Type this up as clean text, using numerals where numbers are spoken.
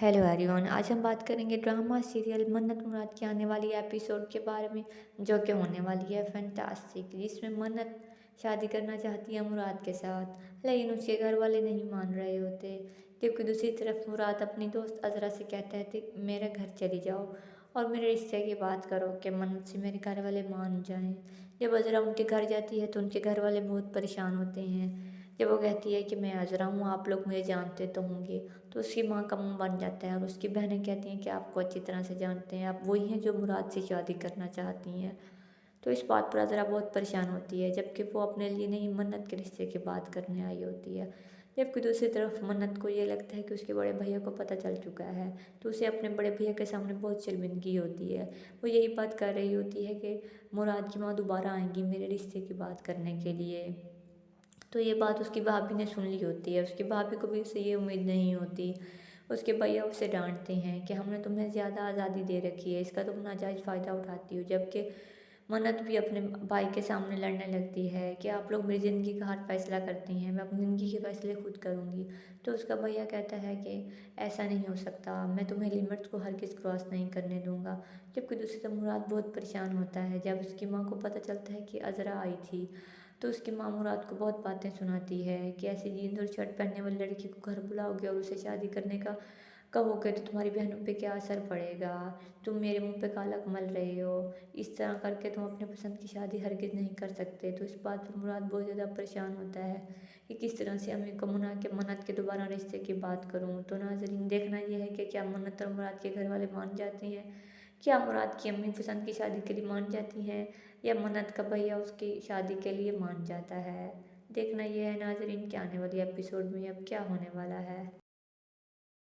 Hello everyone, आज हम बात करेंगे ड्रामा सीरियल मन्नत मुराद की आने वाली एपिसोड के बारे में, जो कि होने वाली है फैंटास्टिक। जिसमें मन्नत शादी करना चाहती है मुराद के साथ, लेकिन उसके घर वाले नहीं मान रहे होते। जबकि दूसरी तरफ मुराद अपनी दोस्त अजरा से कहता है कि मेरे घर चली जाओ और मेरे रिश्ते की बात करो कि मन्नत से मेरे घर वाले मान जाएं। जब अजरा उनके घर जाती है तो उनके घर वाले बहुत परेशान होते हैं। जब वो कहती है कि मैं अजरा हूँ, आप लोग मुझे जानते तो होंगे, तो उसकी माँ का मुंह बन जाता है और उसकी बहनें कहती हैं कि आपको अच्छी तरह से जानते हैं, आप वही हैं जो मुराद से शादी करना चाहती हैं। तो इस बात पर अजरा बहुत परेशान होती है, जबकि वो अपने लिए नहीं मन्नत के रिश्ते की बात करने आई होती है। जबकि दूसरी तरफ मन्नत को ये लगता है कि उसके बड़े भैया को पता चल चुका है, तो उसे अपने बड़े भैया के सामने बहुत शर्मिंदगी होती है। वो यही बात कर रही होती है कि मुराद की माँ दोबारा आएंगी मेरे रिश्ते की बात करने के लिए। तो ये बात उसकी भाभी ने सुन ली होती है। उसकी भाभी को भी उससे ये उम्मीद नहीं होती। उसके भैया उसे डांटते हैं कि हमने तुम्हें ज़्यादा आज़ादी दे रखी है, इसका तुम नाजायज़ फ़ायदा उठाती हो। जबकि मन्नत भी अपने भाई के सामने लड़ने लगती है कि आप लोग मेरी ज़िंदगी का हर फैसला करती हैं, मैं अपनी ज़िंदगी के फैसले खुद करूँगी। तो उसका भैया कहता है कि ऐसा नहीं हो सकता, मैं तुम्हें लिमिट्स को हरगिज़ क्रॉस नहीं करने दूंगा। जबकि दूसरी तरफ मुराद बहुत परेशान होता है जब उसकी माँ को पता चलता है कि अजरा आई थी। तो उसकी माँ मुराद को बहुत बातें सुनाती है कि ऐसी जीन्स और शर्ट पहनने वाली लड़की को घर बुलाओगे और उसे शादी करने का कहोगे तो तुम्हारी बहनों पे क्या असर पड़ेगा, तुम मेरे मुंह पे काला मल रहे हो, इस तरह करके तुम अपने पसंद की शादी हरगिज़ नहीं कर सकते। तो इस बात पर मुराद बहुत ज़्यादा परेशान होता है कि किस तरह से अम्मी को मना के मन्नत के दोबारा रिश्ते की बात करूँ। तो नाज़रीन, देखना यह है कि क्या मन्नत और मुराद के घर वाले मान जाते हैं, क्या मुराद की अम्मी पसंद की शादी के लिए मान जाती हैं, या मन्नत का भैया उसकी शादी के लिए मान जाता है। देखना यह है नाज़रीन कि आने वाली एपिसोड में अब क्या होने वाला है।